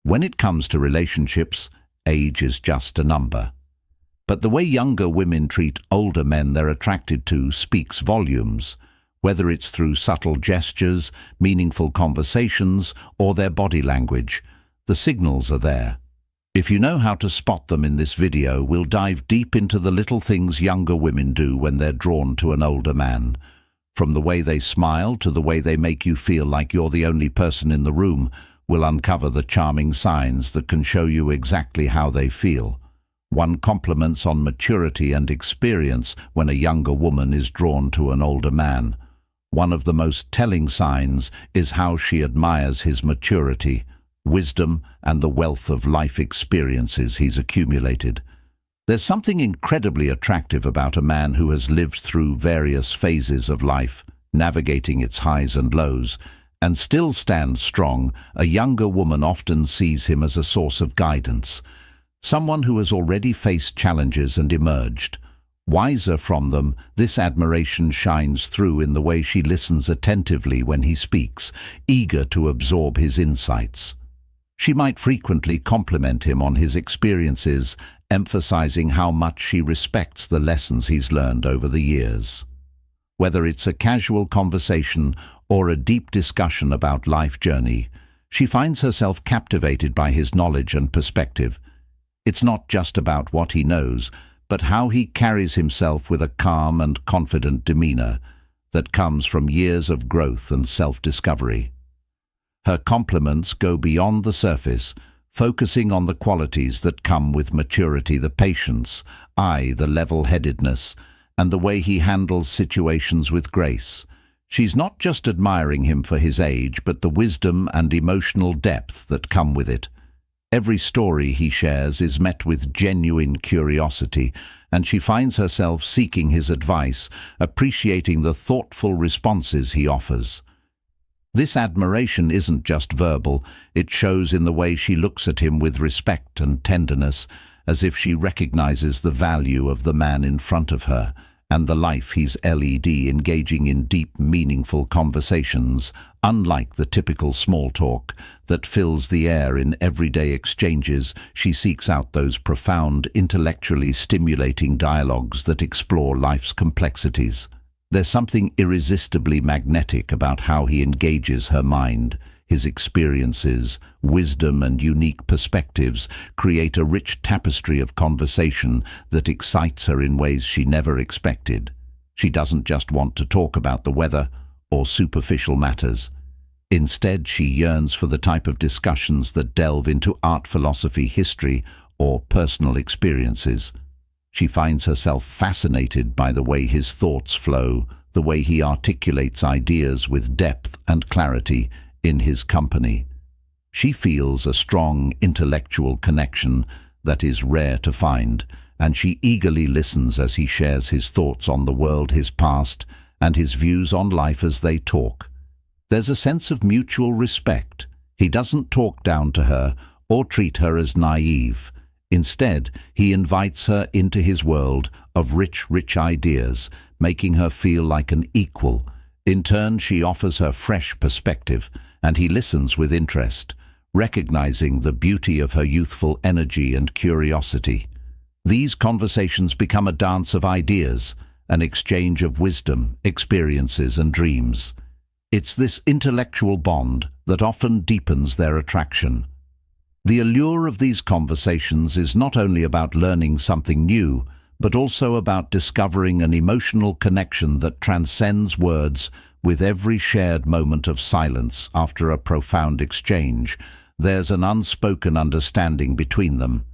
When it comes to relationships, age is just a number. But the way younger women treat older men they're attracted to speaks volumes, whether it's through subtle gestures, meaningful conversations, or their body language. The signals are there. If you know how to spot them in this video, we'll dive deep into the little things younger women do when they're drawn to an older man. From the way they smile to the way they make you feel like you're the only person in the room, we'll uncover the charming signs that can show you exactly how they feel. One compliments on maturity and experience when a younger woman is drawn to an older man. One of the most telling signs is how she admires his maturity, wisdom, and the wealth of life experiences he's accumulated. There's something incredibly attractive about a man who has lived through various phases of life, navigating its highs and lows, and still stands strong. A younger woman often sees him as a source of guidance, someone who has already faced challenges and emerged. Wiser from them, this admiration shines through in the way she listens attentively when he speaks, eager to absorb his insights. She might frequently compliment him on his experiences, emphasizing how much she respects the lessons he's learned over the years. Whether it's a casual conversation or a deep discussion about life journey, she finds herself captivated by his knowledge and perspective. It's not just about what he knows, but how he carries himself with a calm and confident demeanor that comes from years of growth and self-discovery. Her compliments go beyond the surface, focusing on the qualities that come with maturity: the patience, the level-headedness, and the way he handles situations with grace. She's not just admiring him for his age, but the wisdom and emotional depth that come with it. Every story he shares is met with genuine curiosity, and she finds herself seeking his advice, appreciating the thoughtful responses he offers. This admiration isn't just verbal, it shows in the way she looks at him with respect and tenderness, as if she recognizes the value of the man in front of her and the life he's led, engaging in deep, meaningful conversations, unlike the typical small talk that fills the air in everyday exchanges. She seeks out those profound, intellectually stimulating dialogues that explore life's complexities. There's something irresistibly magnetic about how he engages her mind. His experiences, wisdom, and unique perspectives create a rich tapestry of conversation that excites her in ways she never expected. She doesn't just want to talk about the weather or superficial matters. Instead, she yearns for the type of discussions that delve into art, philosophy, history, or personal experiences. She finds herself fascinated by the way his thoughts flow, the way he articulates ideas with depth and clarity in his company. She feels a strong intellectual connection that is rare to find, and she eagerly listens as he shares his thoughts on the world, his past, and his views on life as they talk. There's a sense of mutual respect. He doesn't talk down to her or treat her as naive. Instead, he invites her into his world of rich ideas, making her feel like an equal. In turn, she offers her fresh perspective, and he listens with interest, recognizing the beauty of her youthful energy and curiosity. These conversations become a dance of ideas, an exchange of wisdom, experiences, and dreams. It's this intellectual bond that often deepens their attraction. The allure of these conversations is not only about learning something new, but also about discovering an emotional connection that transcends words. With every shared moment of silence after a profound exchange, there's an unspoken understanding between them.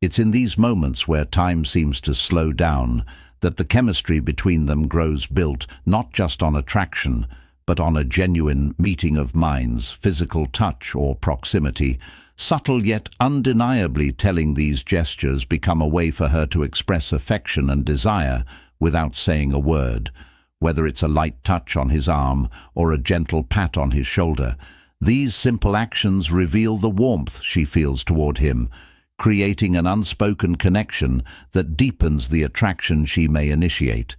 It's in these moments where time seems to slow down that the chemistry between them grows, built not just on attraction, but on a genuine meeting of minds, physical touch or proximity. Subtle yet undeniably telling, these gestures become a way for her to express affection and desire without saying a word. Whether it's a light touch on his arm or a gentle pat on his shoulder, these simple actions reveal the warmth she feels toward him, creating an unspoken connection that deepens the attraction she may initiate.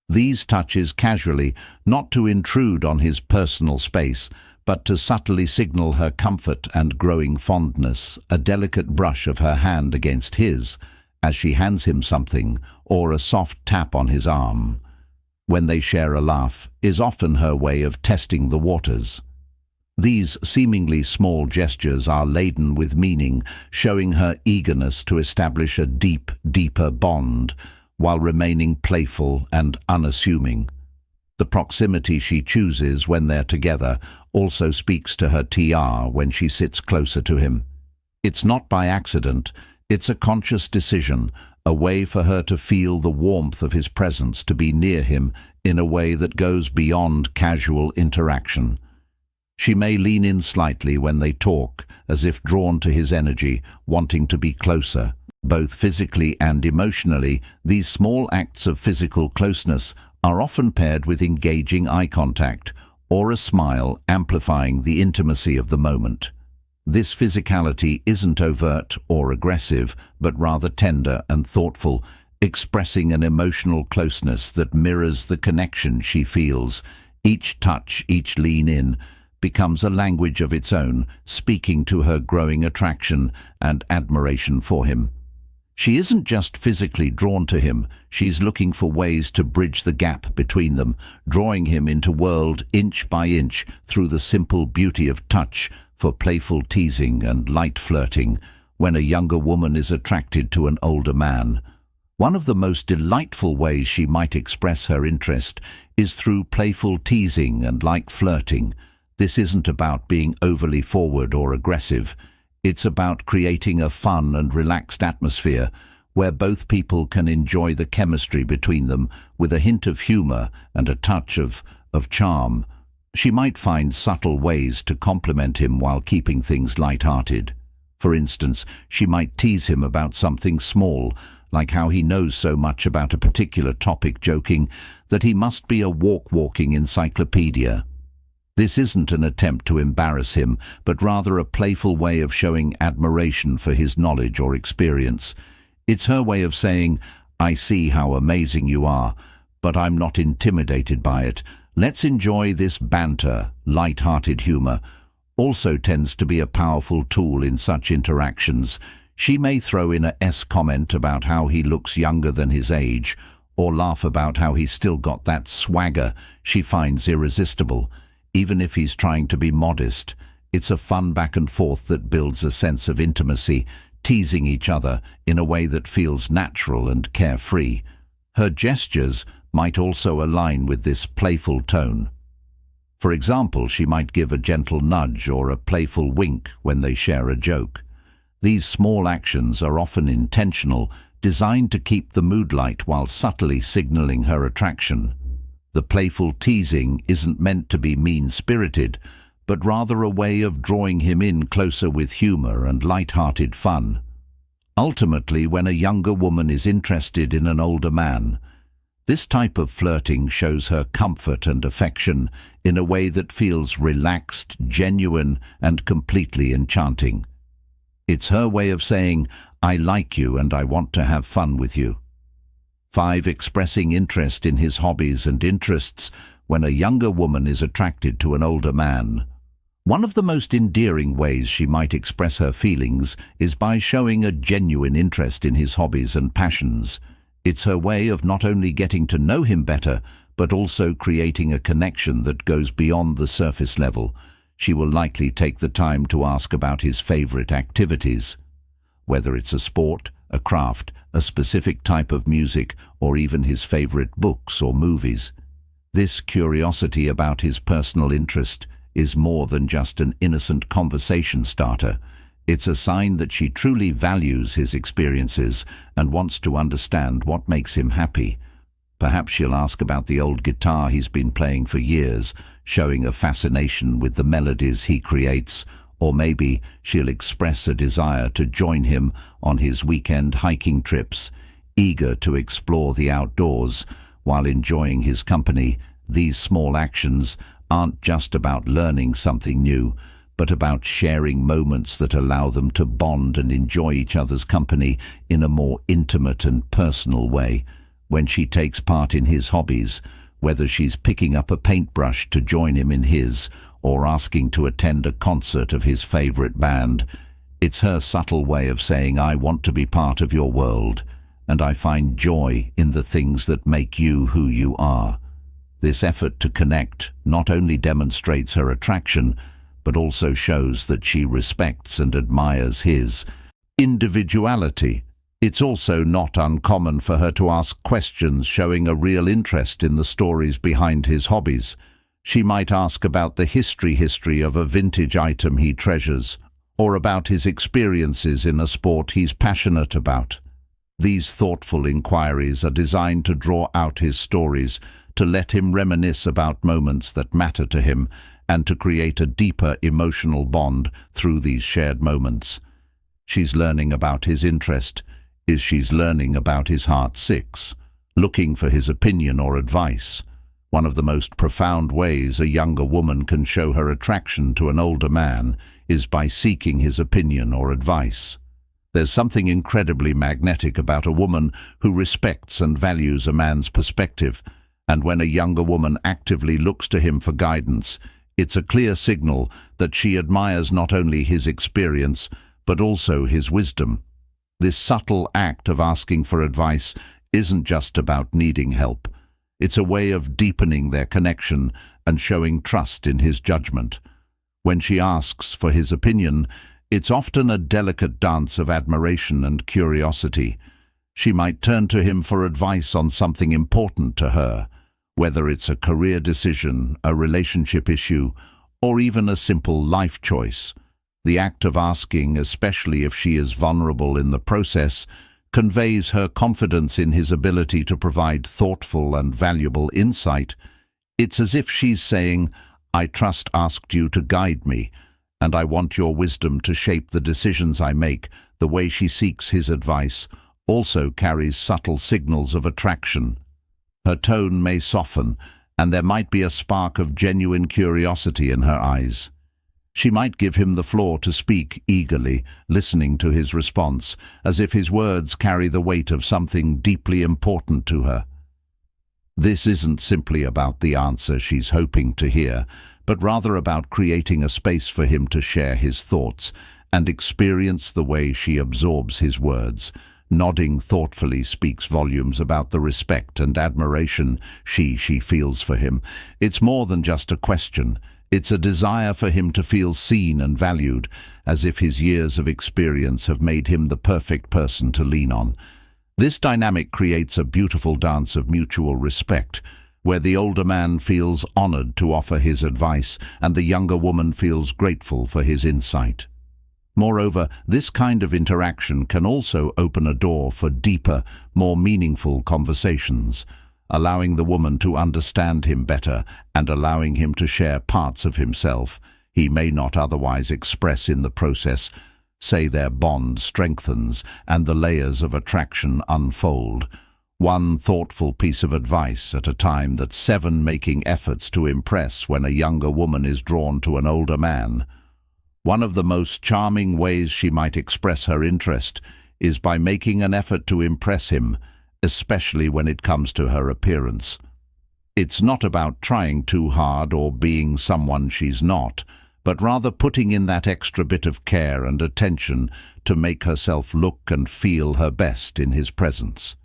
These touches casually, not to intrude on his personal space, but to subtly signal her comfort and growing fondness, a delicate brush of her hand against his as she hands him something, or a soft tap on his arm, when they share a laugh, is often her way of testing the waters. These seemingly small gestures are laden with meaning, showing her eagerness to establish a deeper bond, while remaining playful and unassuming. The proximity she chooses when they're together also speaks to her TR when she sits closer to him. It's not by accident, it's a conscious decision, a way for her to feel the warmth of his presence, to be near him in a way that goes beyond casual interaction. She may lean in slightly when they talk, as if drawn to his energy, wanting to be closer. Both physically and emotionally, these small acts of physical closeness are often paired with engaging eye contact, or a smile amplifying the intimacy of the moment. This physicality isn't overt or aggressive, but rather tender and thoughtful, expressing an emotional closeness that mirrors the connection she feels. Each touch, each lean in, becomes a language of its own, speaking to her growing attraction and admiration for him. She isn't just physically drawn to him, she's looking for ways to bridge the gap between them, drawing him into world inch by inch through the simple beauty of touch, for playful teasing and light flirting when a younger woman is attracted to an older man. One of the most delightful ways she might express her interest is through playful teasing and light flirting. This isn't about being overly forward or aggressive. It's about creating a fun and relaxed atmosphere where both people can enjoy the chemistry between them with a hint of humor and a touch of charm. She might find subtle ways to compliment him while keeping things light-hearted. For instance, she might tease him about something small, like how he knows so much about a particular topic, joking that he must be a walking encyclopedia. This isn't an attempt to embarrass him, but rather a playful way of showing admiration for his knowledge or experience. It's her way of saying, "I see how amazing you are, but I'm not intimidated by it. Let's enjoy this banter." Light-hearted humor also tends to be a powerful tool in such interactions. She may throw in a comment about how he looks younger than his age, or laugh about how he's still got that swagger she finds irresistible. Even if he's trying to be modest, it's a fun back and forth that builds a sense of intimacy, teasing each other in a way that feels natural and carefree. Her gestures might also align with this playful tone. For example, she might give a gentle nudge or a playful wink when they share a joke. These small actions are often intentional, designed to keep the mood light while subtly signaling her attraction. The playful teasing isn't meant to be mean-spirited, but rather a way of drawing him in closer with humor and light-hearted fun. Ultimately, when a younger woman is interested in an older man, this type of flirting shows her comfort and affection in a way that feels relaxed, genuine, and completely enchanting. It's her way of saying, "I like you and I want to have fun with you." 5. Expressing interest in his hobbies and interests when a younger woman is attracted to an older man. One of the most endearing ways she might express her feelings is by showing a genuine interest in his hobbies and passions. It's her way of not only getting to know him better, but also creating a connection that goes beyond the surface level. She will likely take the time to ask about his favorite activities, whether it's a sport, a craft, a specific type of music, or even his favorite books or movies. This curiosity about his personal interest is more than just an innocent conversation starter. It's a sign that she truly values his experiences and wants to understand what makes him happy. Perhaps she'll ask about the old guitar he's been playing for years, showing a fascination with the melodies he creates, or maybe she'll express a desire to join him on his weekend hiking trips, eager to explore the outdoors while enjoying his company. These small actions aren't just about learning something new, but about sharing moments that allow them to bond and enjoy each other's company in a more intimate and personal way. When she takes part in his hobbies, whether she's picking up a paintbrush to join him in his, or asking to attend a concert of his favorite band. It's her subtle way of saying, I want to be part of your world, and I find joy in the things that make you who you are. This effort to connect not only demonstrates her attraction, but also shows that she respects and admires his individuality. It's also not uncommon for her to ask questions showing a real interest in the stories behind his hobbies. She might ask about the history of a vintage item he treasures, or about his experiences in a sport he's passionate about. These thoughtful inquiries are designed to draw out his stories, to let him reminisce about moments that matter to him, and to create a deeper emotional bond through these shared moments. She's learning about his interest. She's learning about his heart. 6. Looking for his opinion or advice. One of the most profound ways a younger woman can show her attraction to an older man is by seeking his opinion or advice. There's something incredibly magnetic about a woman who respects and values a man's perspective, and when a younger woman actively looks to him for guidance, it's a clear signal that she admires not only his experience, but also his wisdom. This subtle act of asking for advice isn't just about needing help. It's a way of deepening their connection and showing trust in his judgment. When she asks for his opinion, it's often a delicate dance of admiration and curiosity. She might turn to him for advice on something important to her, whether it's a career decision, a relationship issue, or even a simple life choice. The act of asking, especially if she is vulnerable in the process, conveys her confidence in his ability to provide thoughtful and valuable insight. It's as if she's saying, I asked you to guide me, and I want your wisdom to shape the decisions I make. The way she seeks his advice also carries subtle signals of attraction. Her tone may soften, and there might be a spark of genuine curiosity in her eyes. She might give him the floor to speak eagerly, listening to his response, as if his words carry the weight of something deeply important to her. This isn't simply about the answer she's hoping to hear, but rather about creating a space for him to share his thoughts and experience the way she absorbs his words. Nodding thoughtfully speaks volumes about the respect and admiration she feels for him. It's more than just a question. It's a desire for him to feel seen and valued, as if his years of experience have made him the perfect person to lean on. This dynamic creates a beautiful dance of mutual respect, where the older man feels honored to offer his advice and the younger woman feels grateful for his insight. Moreover, this kind of interaction can also open a door for deeper, more meaningful conversations, allowing the woman to understand him better and allowing him to share parts of himself he may not otherwise express in the process. Say their bond strengthens and the layers of attraction unfold. One thoughtful piece of advice at a time, that 7 making efforts to impress when a younger woman is drawn to an older man. One of the most charming ways she might express her interest is by making an effort to impress him, especially when it comes to her appearance. It's not about trying too hard or being someone she's not, but rather putting in that extra bit of care and attention to make herself look and feel her best in his presence.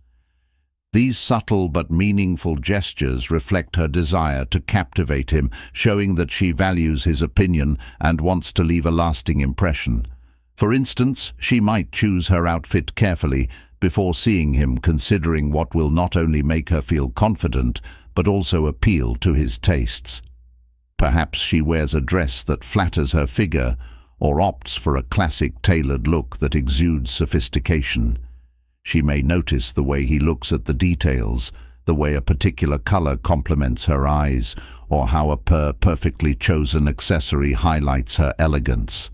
These subtle but meaningful gestures reflect her desire to captivate him, showing that she values his opinion and wants to leave a lasting impression. For instance, she might choose her outfit carefully before seeing him, considering what will not only make her feel confident, but also appeal to his tastes. Perhaps she wears a dress that flatters her figure, or opts for a classic tailored look that exudes sophistication. She may notice the way he looks at the details, the way a particular color complements her eyes, or how a perfectly chosen accessory highlights her elegance.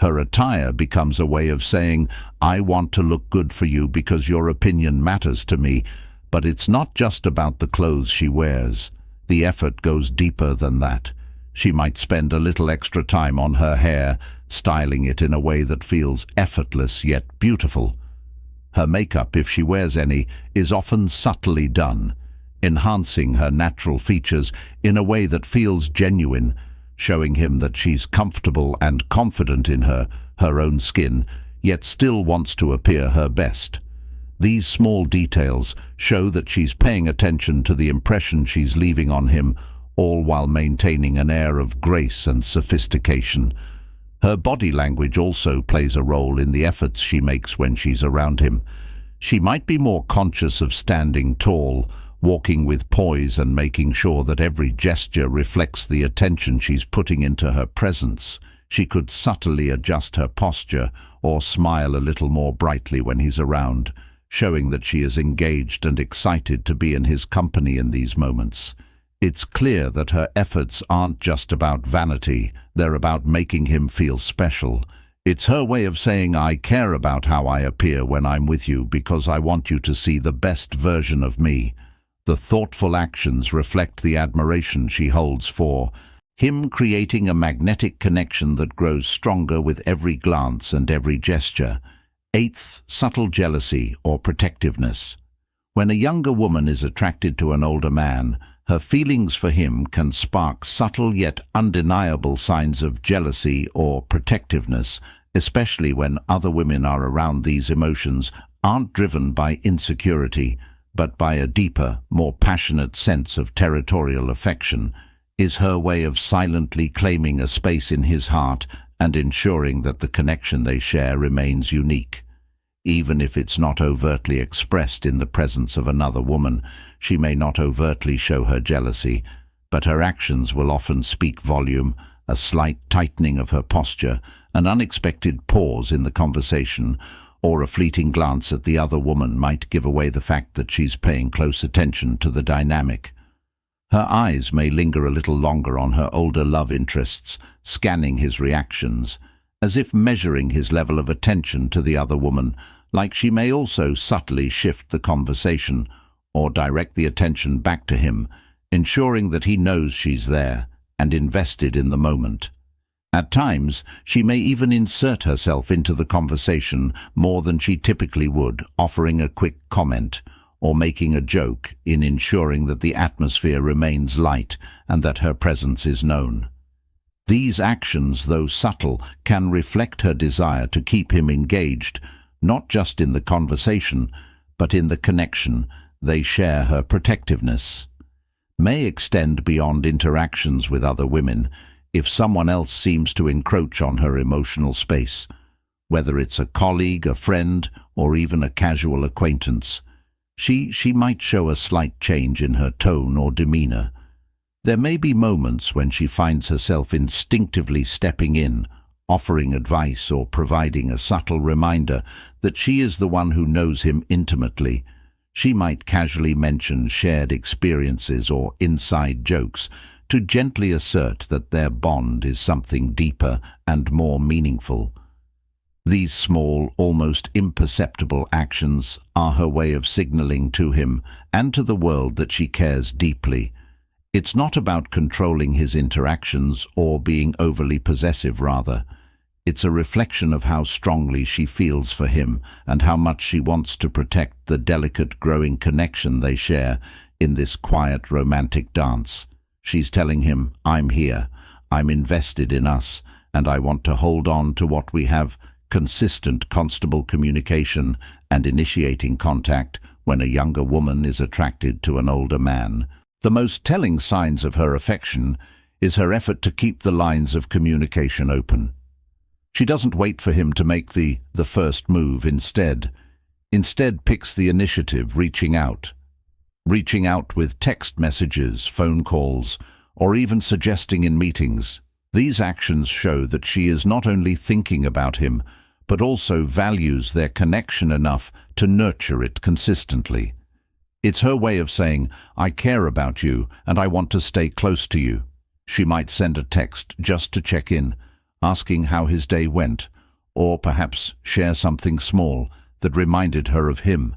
Her attire becomes a way of saying, I want to look good for you because your opinion matters to me. But it's not just about the clothes she wears. The effort goes deeper than that. She might spend a little extra time on her hair, styling it in a way that feels effortless yet beautiful. Her makeup, if she wears any, is often subtly done, enhancing her natural features in a way that feels genuine. showing him that she's comfortable and confident in her own skin, yet still wants to appear her best. These small details show that she's paying attention to the impression she's leaving on him, all while maintaining an air of grace and sophistication. Her body language also plays a role in the efforts she makes when she's around him. She might be more conscious of standing tall, walking with poise and making sure that every gesture reflects the attention she's putting into her presence. She could subtly adjust her posture or smile a little more brightly when he's around, showing that she is engaged and excited to be in his company in these moments. It's clear that her efforts aren't just about vanity, they're about making him feel special. It's her way of saying, I care about how I appear when I'm with you because I want you to see the best version of me. The thoughtful actions reflect the admiration she holds for him, creating a magnetic connection that grows stronger with every glance and every gesture. Eighth, subtle jealousy or protectiveness. When a younger woman is attracted to an older man, her feelings for him can spark subtle yet undeniable signs of jealousy or protectiveness, especially when other women are around. These emotions aren't driven by insecurity, but by a deeper, more passionate sense of territorial affection. Is her way of silently claiming a space in his heart and ensuring that the connection they share remains unique. Even if it's not overtly expressed in the presence of another woman, she may not overtly show her jealousy, but her actions will often speak volume. A slight tightening of her posture, an unexpected pause in the conversation, or a fleeting glance at the other woman might give away the fact that she's paying close attention to the dynamic. Her eyes may linger a little longer on her older love interests, scanning his reactions, as if measuring his level of attention to the other woman, like she may also subtly shift the conversation or direct the attention back to him, ensuring that he knows she's there and invested in the moment. At times, she may even insert herself into the conversation more than she typically would, offering a quick comment or making a joke, in ensuring that the atmosphere remains light and that her presence is known. These actions, though subtle, can reflect her desire to keep him engaged, not just in the conversation, but in the connection they share. Her protectiveness may extend beyond interactions with other women. If someone else seems to encroach on her emotional space, whether it's a colleague, a friend, or even a casual acquaintance, she might show a slight change in her tone or demeanor. There may be moments when she finds herself instinctively stepping in, offering advice or providing a subtle reminder that she is the one who knows him intimately. She might casually mention shared experiences or inside jokes to gently assert that their bond is something deeper and more meaningful. These small, almost imperceptible actions are her way of signaling to him and to the world that she cares deeply. It's not about controlling his interactions or being overly possessive, rather. It's a reflection of how strongly she feels for him and how much she wants to protect the delicate, growing connection they share in this quiet, romantic dance. She's telling him, I'm here, I'm invested in us, and I want to hold on to what we have. Consistent, constant communication and initiating contact when a younger woman is attracted to an older man. The most telling signs of her affection is her effort to keep the lines of communication open. She doesn't wait for him to make the first move. Instead picks the initiative, reaching out with text messages, phone calls, or even suggesting in meetings. These actions show that she is not only thinking about him, but also values their connection enough to nurture it consistently. It's her way of saying, I care about you and I want to stay close to you. She might send a text just to check in, asking how his day went, or perhaps share something small that reminded her of him.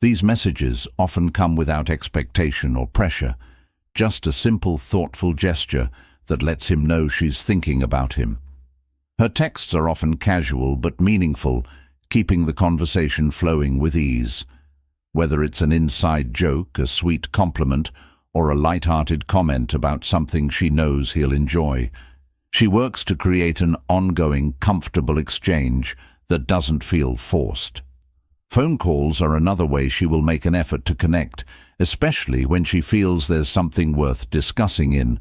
These messages often come without expectation or pressure, just a simple, thoughtful gesture that lets him know she's thinking about him. Her texts are often casual but meaningful, keeping the conversation flowing with ease. Whether it's an inside joke, a sweet compliment, or a light-hearted comment about something she knows he'll enjoy. She works to create an ongoing, comfortable exchange that doesn't feel forced. Phone calls are another way she will make an effort to connect, especially when she feels there's something worth discussing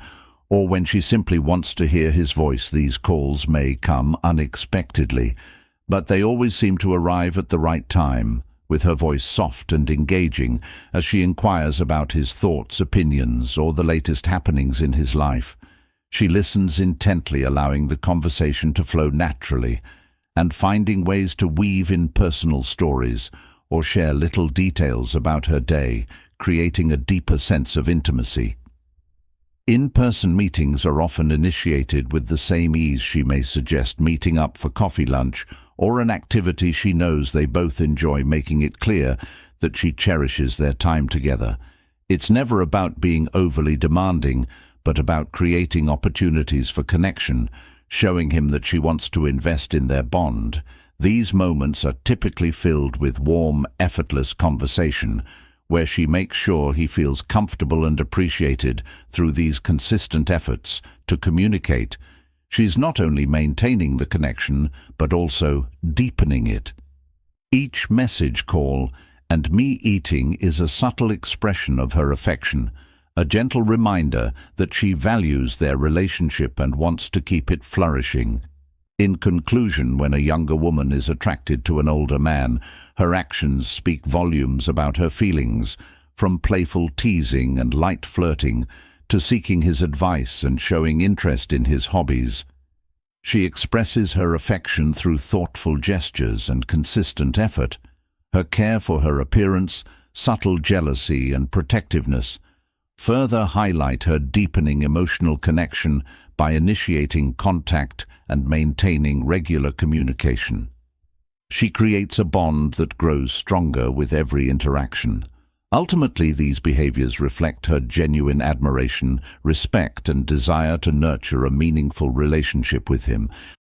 or when she simply wants to hear his voice. These calls may come unexpectedly, but they always seem to arrive at the right time, with her voice soft and engaging as she inquires about his thoughts, opinions, or the latest happenings in his life. She listens intently, allowing the conversation to flow naturally, and finding ways to weave in personal stories or share little details about her day, creating a deeper sense of intimacy. In-person meetings are often initiated with the same ease. She may suggest meeting up for coffee, lunch, or an activity she knows they both enjoy, making it clear that she cherishes their time together. It's never about being overly demanding, but about creating opportunities for connection, showing him that she wants to invest in their bond. These moments are typically filled with warm, effortless conversation, where she makes sure he feels comfortable and appreciated. Through these consistent efforts to communicate, she's not only maintaining the connection, but also deepening it. Each message, call, and me eating is a subtle expression of her affection, a gentle reminder that she values their relationship and wants to keep it flourishing. In conclusion, when a younger woman is attracted to an older man, her actions speak volumes about her feelings, from playful teasing and light flirting to seeking his advice and showing interest in his hobbies. She expresses her affection through thoughtful gestures and consistent effort. Her care for her appearance, subtle jealousy, and protectiveness further highlight her deepening emotional connection by initiating contact and maintaining regular communication. She creates a bond that grows stronger with every interaction. Ultimately, these behaviors reflect her genuine admiration, respect, and desire to nurture a meaningful relationship with him.